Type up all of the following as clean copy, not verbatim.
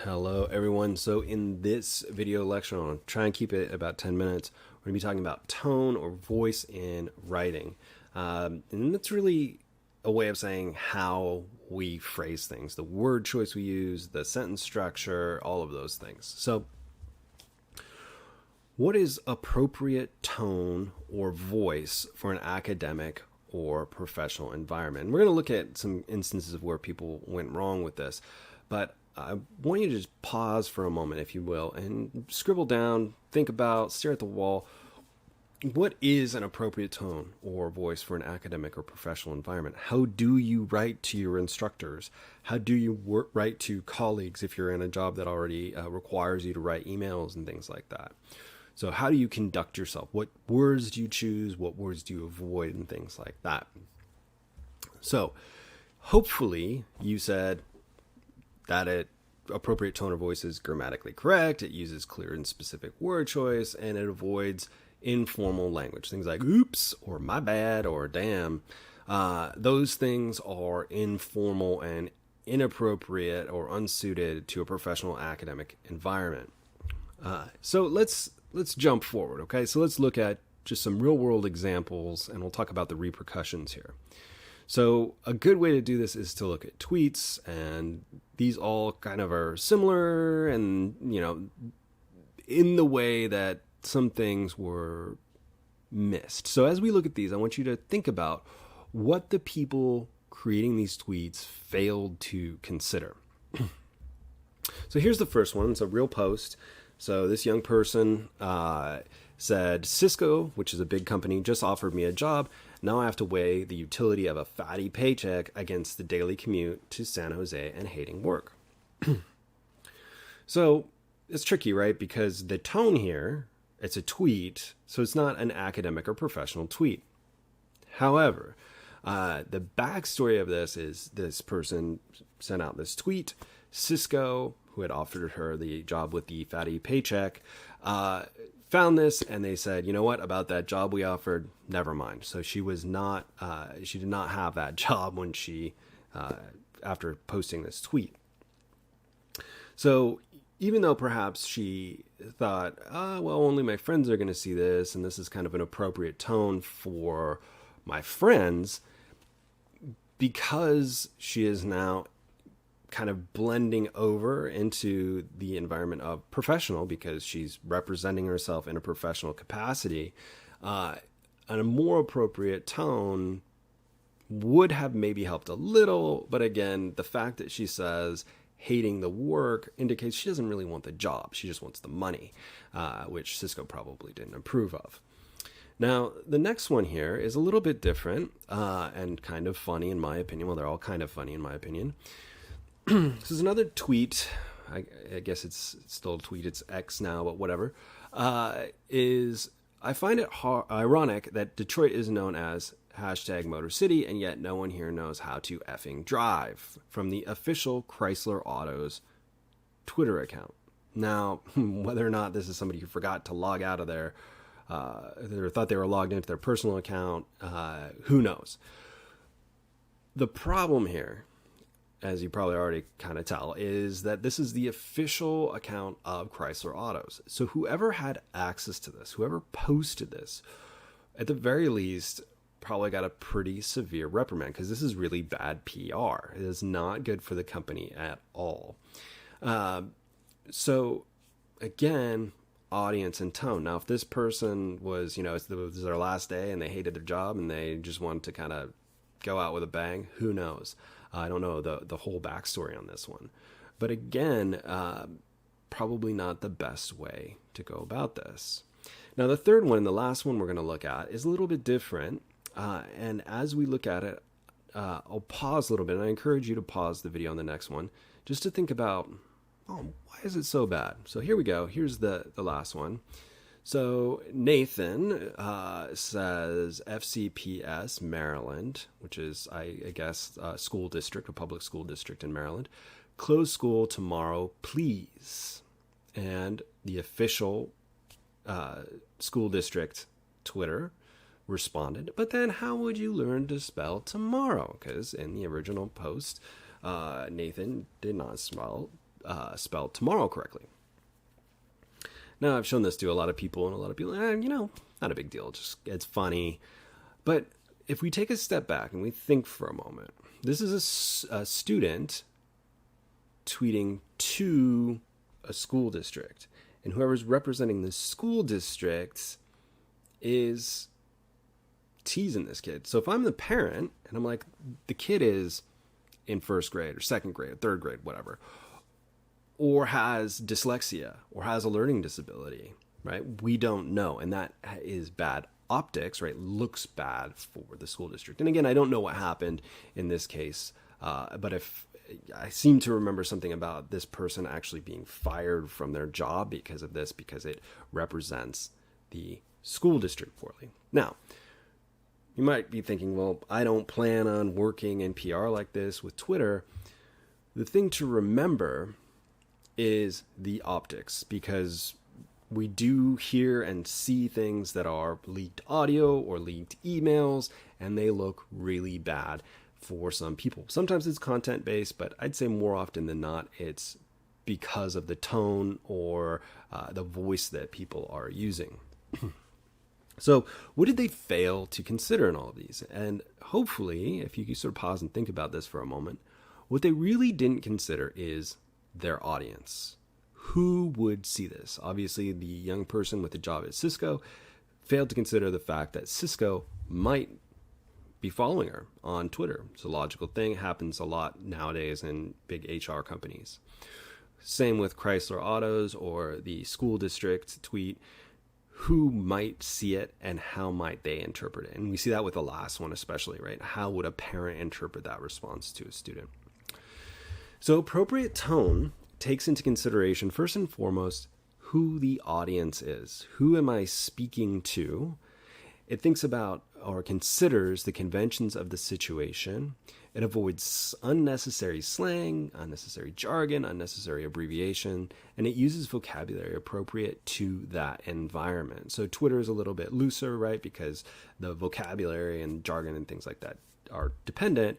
Hello everyone. So in this video lecture, I'm going to try and keep it about 10 minutes. We're going to be talking about tone or voice in writing. And that's really a way of saying how we phrase things, the word choice we use, the sentence structure, all of those things. So what is appropriate tone or voice for an academic or professional environment? And we're going to look at some instances of where people went wrong with this, but I want you to just pause for a moment, if you will, and scribble down, think about, stare at the wall. What is an appropriate tone or voice for an academic or professional environment? How do you write to your instructors? How do you write to colleagues if you're in a job that already requires you to write emails and things like that? So how do you conduct yourself? What words do you choose? What words do you avoid and things like that? So hopefully you said that appropriate tone or voice is grammatically correct, it uses clear and specific word choice, and it avoids informal language. Things like oops or my bad or damn. Those things are informal and inappropriate or unsuited to a professional academic environment. So let's jump forward, okay? So let's look at just some real world examples, and we'll talk about the repercussions here. So a good way to do this is to look at tweets, and these all kind of are similar and, in the way that some things were missed. So as we look at these, I want you to think about what the people creating these tweets failed to consider. So here's the first one. It's a real post. So this young person said, Cisco, which is a big company, just offered me a job. Now I have to weigh the utility of a fatty paycheck against the daily commute to San Jose and hating work. So it's tricky, right? Because the tone here, it's a tweet, so it's not an academic or professional tweet. However, the backstory of this is this person sent out this tweet. Cisco, who had offered her the job with the fatty paycheck, found this, and they said, you know what, about that job we offered, never mind. So she was not, she did not have that job when she, after posting this tweet. So even though perhaps she thought, well, only my friends are going to see this, and this is kind of an appropriate tone for my friends, because she is now kind of blending over into the environment of professional, because she's representing herself in a professional capacity, and a more appropriate tone would have maybe helped a little. But again, the fact that she says hating the work indicates she doesn't really want the job. She just wants the money, which Cisco probably didn't approve of. Now, the next one here is a little bit different and kind of funny in my opinion. Well, they're all kind of funny in my opinion. This is another tweet. I guess it's still a tweet. It's X now, but whatever. I find it ironic that Detroit is known as #Motor City, and yet no one here knows how to effing drive, from the official Chrysler Autos Twitter account. Now, whether or not this is somebody who forgot to log out of their, or thought they were logged into their personal account, who knows? The problem here, as you probably already kind of tell, is that this is the official account of Chrysler Autos. So whoever had access to this, whoever posted this, at the very least, probably got a pretty severe reprimand, because this is really bad PR. It is not good for the company at all. So again, audience and tone. Now, if this person was, it was their last day and they hated their job and they just wanted to kind of go out with a bang, who knows? I don't know the whole backstory on this one. But again, probably not the best way to go about this. Now, the third one and the last one we're going to look at is a little bit different. And as we look at it, I'll pause a little bit. And I encourage you to pause the video on the next one just to think about, why is it so bad? So here we go. Here's the last one. So Nathan says FCPS Maryland, which is, I guess, a school district, a public school district in Maryland. Close school tomorrow, please. And the official school district Twitter responded, but then how would you learn to spell tomorrow? Because in the original post, Nathan did not spell spelled tomorrow correctly. Now, I've shown this to a lot of people, and a lot of people, not a big deal. It's funny. But if we take a step back and we think for a moment, this is a student tweeting to a school district, and whoever's representing the school district is teasing this kid. So if I'm the parent and I'm like, the kid is in first grade or second grade or third grade, whatever, or has dyslexia or has a learning disability, right? We don't know. And that is bad optics, right? Looks bad for the school district. And again, I don't know what happened in this case, but if I seem to remember something about this person actually being fired from their job because of this, because it represents the school district poorly. Now, you might be thinking, well, I don't plan on working in PR like this with Twitter. The thing to remember is the optics, because we do hear and see things that are leaked audio or leaked emails, and they look really bad for some people. Sometimes it's content-based, but I'd say more often than not, it's because of the tone or the voice that people are using. So what did they fail to consider in all of these? And hopefully, if you can sort of pause and think about this for a moment, what they really didn't consider is their audience. Who would see this? Obviously, the young person with a job at Cisco failed to consider the fact that Cisco might be following her on Twitter. It's a logical thing. It happens a lot nowadays in big HR companies. Same with Chrysler Autos or the school district tweet. Who might see it and how might they interpret it? And we see that with the last one especially, right? How would a parent interpret that response to a student? So appropriate tone takes into consideration, first and foremost, who the audience is. Who am I speaking to? It thinks about or considers the conventions of the situation. It avoids unnecessary slang, unnecessary jargon, unnecessary abbreviation, and it uses vocabulary appropriate to that environment. So Twitter is a little bit looser, right? Because the vocabulary and jargon and things like that are dependent.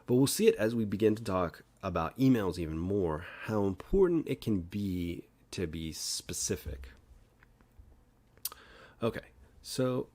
But we'll see it as we begin to talk about emails even more, how important it can be to be specific. Okay, so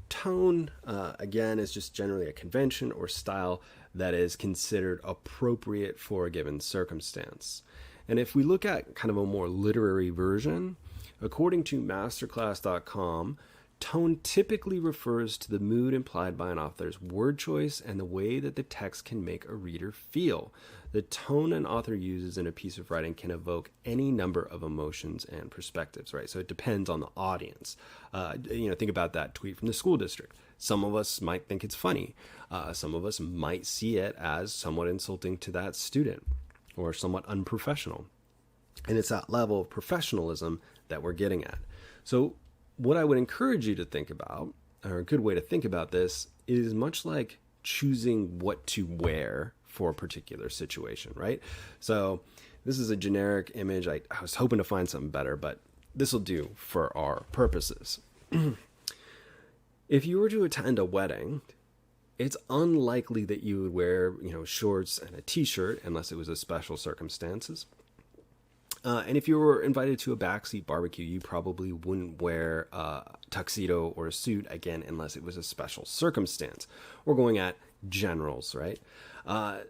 tone, again, is just generally a convention or style that is considered appropriate for a given circumstance. And if we look at kind of a more literary version, according to masterclass.com, tone typically refers to the mood implied by an author's word choice and the way that the text can make a reader feel. The tone an author uses in a piece of writing can evoke any number of emotions and perspectives, right? So it depends on the audience. Think about that tweet from the school district. Some of us might think it's funny. Some of us might see it as somewhat insulting to that student or somewhat unprofessional. And it's that level of professionalism that we're getting at. So what I would encourage you to think about, or a good way to think about this, is much like choosing what to wear for a particular situation, right? So this is a generic image. I was hoping to find something better, but this will do for our purposes. If you were to attend a wedding, it's unlikely that you would wear, shorts and a t-shirt unless it was a special circumstances. And if you were invited to a backseat barbecue, you probably wouldn't wear a tuxedo or a suit, again, unless it was a special circumstance. We're going at generals, right?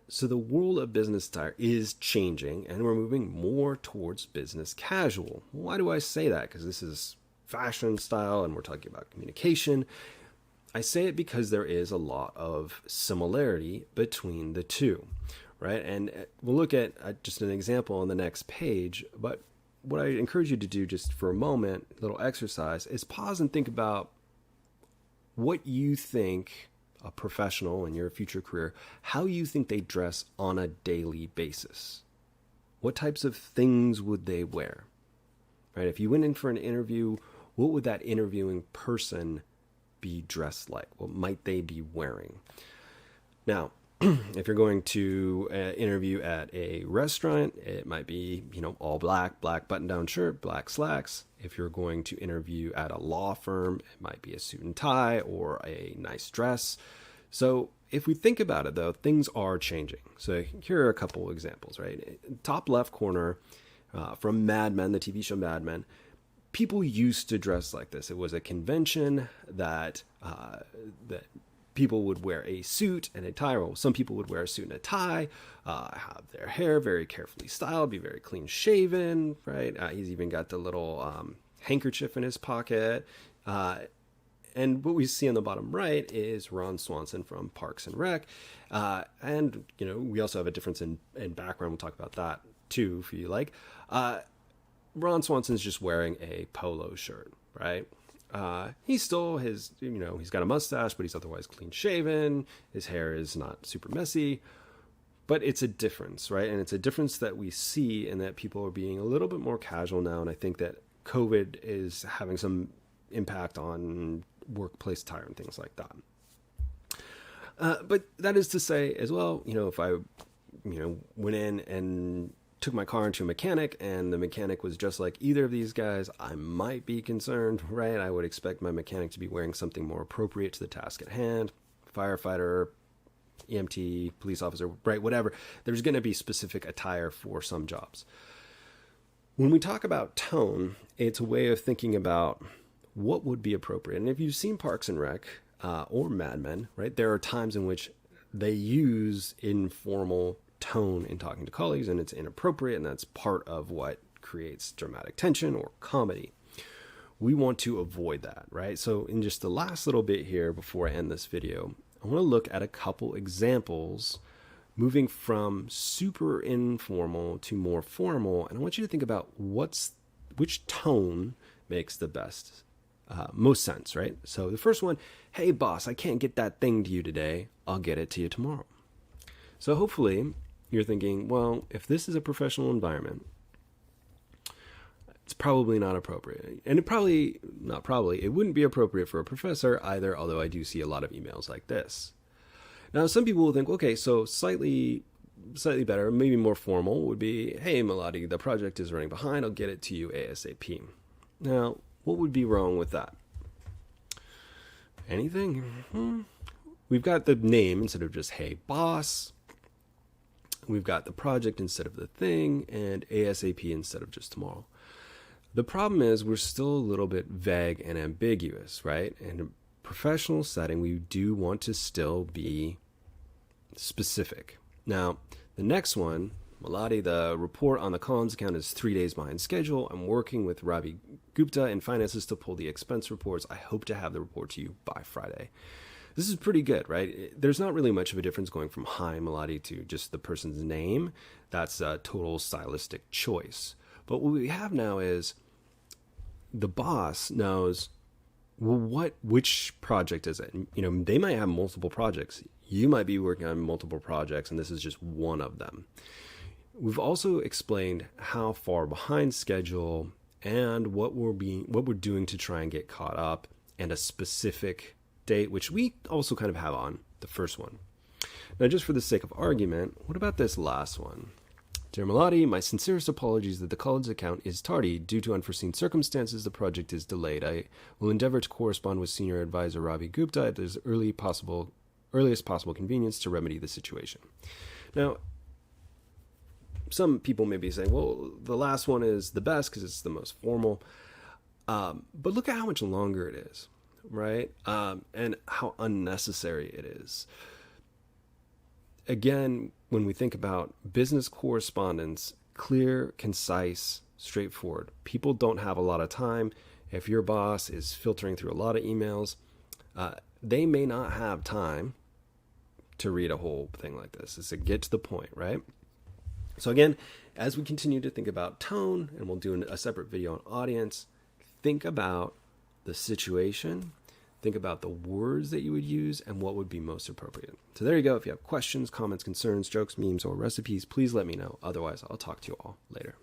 So the world of business attire is changing, and we're moving more towards business casual. Why do I say that? Because this is fashion style, and we're talking about communication. I say it because there is a lot of similarity between the two. Right, and we'll look at just an example on the next page, but what I encourage you to do just for a moment, a little exercise, is pause and think about what you think a professional in your future career, how you think they dress on a daily basis. What types of things would they wear? Right, if you went in for an interview, what would that interviewing person be dressed like? What might they be wearing? Now, if you're going to interview at a restaurant, it might be, all black button-down shirt, black slacks. If you're going to interview at a law firm, it might be a suit and tie or a nice dress. So if we think about it, though, things are changing. So here are a couple examples, right? Top left corner from Mad Men, the TV show Mad Men. People used to dress like this. It was a convention that that people would wear a suit and a tie. Well, some people would wear a suit and a tie, have their hair very carefully styled, be very clean shaven, right? He's even got the little handkerchief in his pocket. And what we see on the bottom right is Ron Swanson from Parks and Rec. And, we also have a difference in background. We'll talk about that too, if you like. Ron Swanson's just wearing a polo shirt, right? He's still he's got a mustache, but he's otherwise clean shaven. His hair is not super messy, but it's a difference, right? And it's a difference that we see in that people are being a little bit more casual now. And I think that COVID is having some impact on workplace attire and things like that. But that is to say as well, if I, went in and took my car into a mechanic and the mechanic was just like either of these guys, I might be concerned, right? I would expect my mechanic to be wearing something more appropriate to the task at hand. Firefighter, EMT, police officer, right? Whatever. There's going to be specific attire for some jobs. When we talk about tone, it's a way of thinking about what would be appropriate. And if you've seen Parks and Rec or Mad Men, right, there are times in which they use informal tone in talking to colleagues, and it's inappropriate, and that's part of what creates dramatic tension or comedy. We want to avoid that, right? So in just the last little bit here before I end this video, I want to look at a couple examples moving from super informal to more formal, and I want you to think about which tone makes the most sense, right? So the first one, hey boss, I can't get that thing to you today. I'll get it to you tomorrow. So hopefully you're thinking, well, if this is a professional environment, it's probably not appropriate. And it wouldn't be appropriate for a professor either, although I do see a lot of emails like this. Now, some people will think, okay, so slightly better, maybe more formal would be, hey, Melody, the project is running behind. I'll get it to you ASAP. Now, what would be wrong with that? Anything? We've got the name instead of just, hey, boss. We've got the project instead of the thing, and ASAP instead of just tomorrow. The problem is we're still a little bit vague and ambiguous, right? In a professional setting, we do want to still be specific. Now, the next one, Melody, the report on the Collins account is 3 days behind schedule. I'm working with Ravi Gupta in finances to pull the expense reports. I hope to have the report to you by Friday. This is pretty good, right? There's not really much of a difference going from hi, Melody to just the person's name. That's a total stylistic choice. But what we have now is the boss knows, well, which project is it? They might have multiple projects. You might be working on multiple projects, and this is just one of them. We've also explained how far behind schedule and what we're doing to try and get caught up, and a specific date, which we also kind of have on the first one. Now, just for the sake of argument, what about this last one? Dear Melody, my sincerest apologies that the Collins account is tardy. Due to unforeseen circumstances, the project is delayed. I will endeavor to correspond with Senior Advisor Ravi Gupta at the earliest possible convenience to remedy the situation. Now, some people may be saying, well, the last one is the best because it's the most formal. But look at how much longer it is, right? And how unnecessary it is. Again, when we think about business correspondence, clear, concise, straightforward. People don't have a lot of time. If your boss is filtering through a lot of emails, they may not have time to read a whole thing like this. It's to get to the point, right? So again, as we continue to think about tone, and we'll do a separate video on audience, think about the situation, think about the words that you would use, and what would be most appropriate. So there you go. If you have questions, comments, concerns, jokes, memes, or recipes, please let me know. Otherwise, I'll talk to you all later.